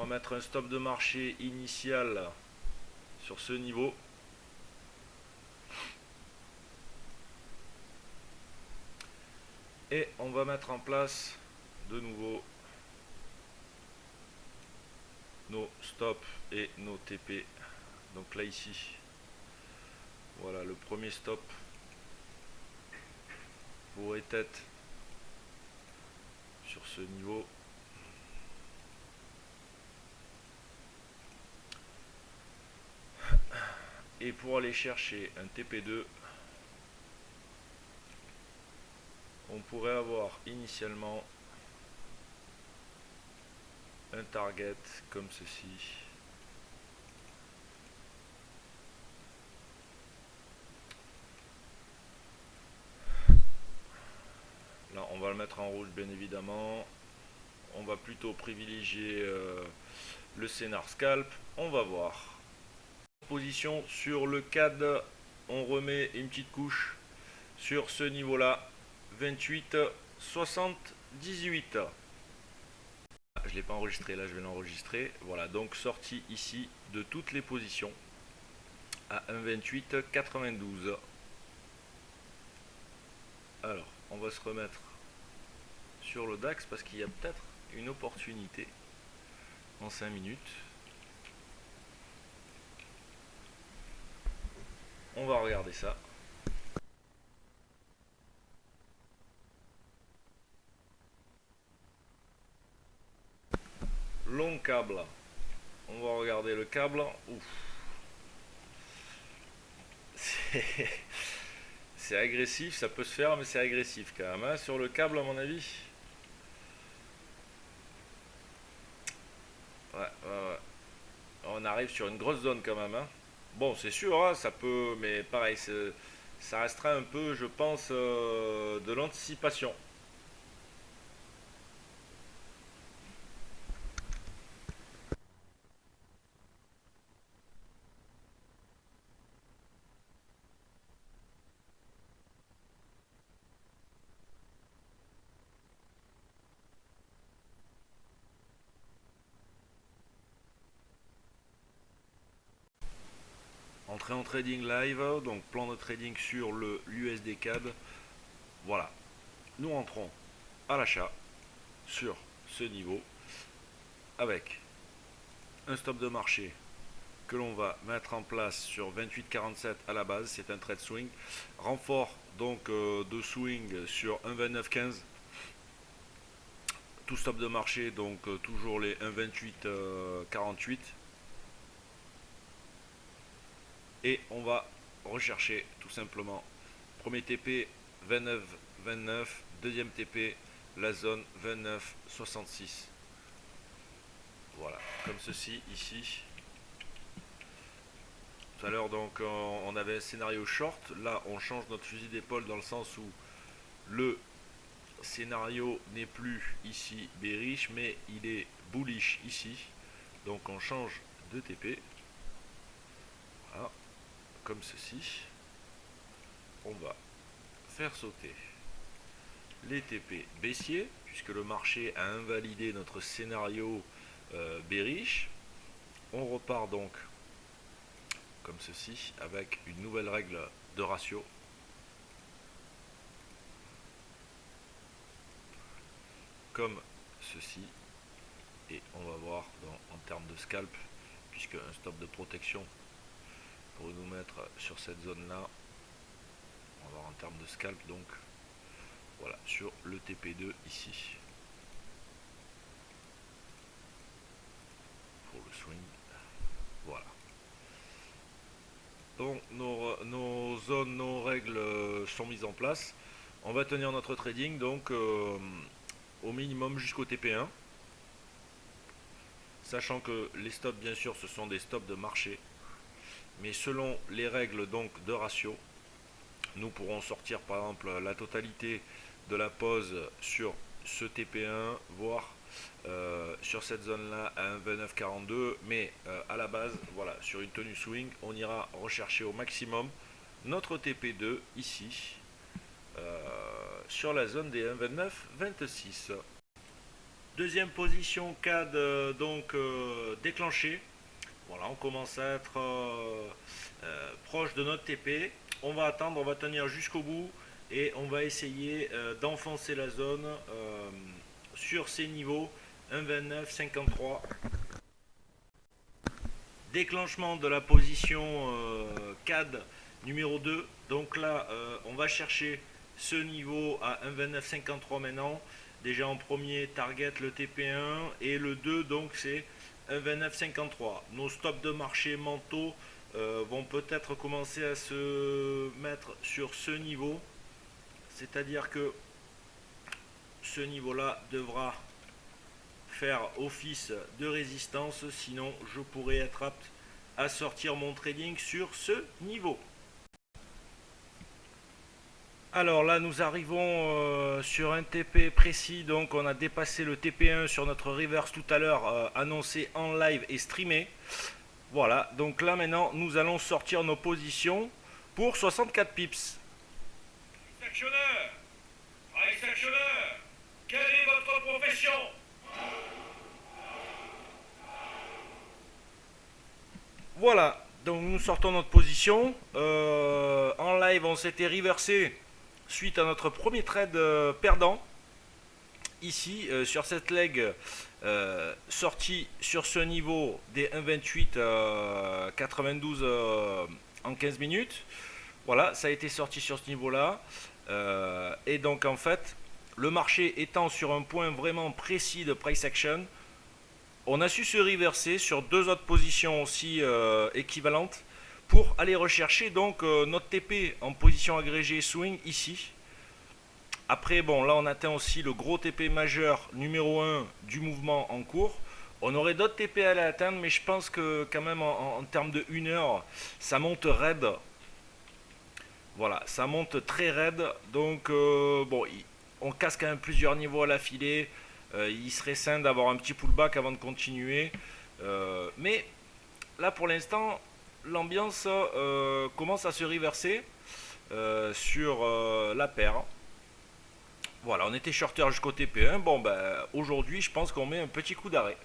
mettre un stop de marché initial sur ce niveau. Et on va mettre en place de nouveau nos stops et nos TP. Donc là ici, voilà le premier stop pourrait être sur ce niveau. Et pour aller chercher un TP2, on pourrait avoir initialement un target comme ceci. Là, on va le mettre en rouge, bien évidemment. On va plutôt privilégier le scénar scalp. On va voir. Position sur le CAD, on remet une petite couche sur ce niveau-là. 28, 78. Je ne l'ai pas enregistré, là je vais l'enregistrer. Voilà, donc sortie ici de toutes les positions à 1,28, 92. Alors, on va se remettre sur le DAX parce qu'il y a peut-être une opportunité en 5 minutes. On va regarder ça. Long câble. On va regarder le câble. Ouf. C'est agressif, ça peut se faire, mais c'est agressif quand même. Hein. Sur le câble, à mon avis. Ouais. On arrive sur une grosse zone quand même. Hein. Bon, c'est sûr, hein, ça peut, mais pareil, ça restera un peu, je pense, de l'anticipation. Entrée en trading live, donc plan de trading sur le l'USD CAD. Voilà, nous entrons à l'achat sur ce niveau avec un stop de marché que l'on va mettre en place sur 28,47 à la base, c'est un trade swing. Renfort donc de swing sur 1,29,15. Tout stop de marché, donc toujours les 1,28,48. Et on va rechercher tout simplement premier TP 29,29, deuxième TP la zone 29,66. Voilà, comme ceci ici. Tout à l'heure donc on avait un scénario short, là on change notre fusil d'épaule dans le sens où le scénario n'est plus ici bearish mais il est bullish ici, donc on change de TP. Voilà, comme ceci. On va faire sauter les TP baissiers puisque le marché a invalidé notre scénario bearish. On repart donc comme ceci avec une nouvelle règle de ratio. Comme ceci. Et on va voir en termes de scalp, puisque un stop de protection pour nous mettre sur cette zone là. On va voir en termes de scalp donc. Voilà, sur le TP2 ici. Pour le swing. Voilà. Donc nos zones, nos règles sont mises en place. On va tenir notre trading donc au minimum jusqu'au TP1. Sachant que les stops bien sûr ce sont des stops de marché. Mais selon les règles donc de ratio, nous pourrons sortir par exemple la totalité de la pause sur ce TP1, voire sur cette zone là à 1,2942, mais à la base, voilà, sur une tenue swing, on ira rechercher au maximum notre TP2 ici, sur la zone des 1,2926. Deuxième position CAD donc déclenchée. Voilà, on commence à être proche de notre TP. On va attendre, on va tenir jusqu'au bout et on va essayer d'enfoncer la zone sur ces niveaux 1,29,53. Déclenchement de la position CAD numéro 2. Donc là, on va chercher ce niveau à 1,29,53 maintenant. Déjà en premier target le TP1 et le 2 donc c'est 1,29,53. Nos stops de marché mentaux vont peut-être commencer à se mettre sur ce niveau. C'est-à-dire que ce niveau-là devra faire office de résistance, sinon je pourrais être apte à sortir mon trading sur ce niveau. Alors là nous arrivons sur un TP précis, donc on a dépassé le TP1 sur notre reverse tout à l'heure annoncé en live et streamé. Voilà, donc là maintenant nous allons sortir nos positions pour 64 pips. Actionneur, actionneur, quelle est votre profession? Voilà, donc nous sortons notre position. En live on s'était reversé suite à notre premier trade perdant. Ici, sur cette leg, sortie sur ce niveau des 1,28 92 en 15 minutes. Voilà, ça a été sorti sur ce niveau-là. Et donc en fait, le marché étant sur un point vraiment précis de price action, on a su se reverser sur deux autres positions aussi équivalentes pour aller rechercher donc notre TP en position agrégée swing ici. Après, bon, là on atteint aussi le gros TP majeur numéro 1 du mouvement en cours. On aurait d'autres TP à aller atteindre, mais je pense que quand même en termes de 1 heure, ça monte raide. Voilà, ça monte très raide. Donc, bon, on casse quand même plusieurs niveaux à l'affilée. Il serait sain d'avoir un petit pullback avant de continuer. Mais là pour l'instant, l'ambiance commence à se reverser sur la paire. Voilà, on était shorter jusqu'au TP1. Bon, ben, aujourd'hui, je pense qu'on met un petit coup d'arrêt.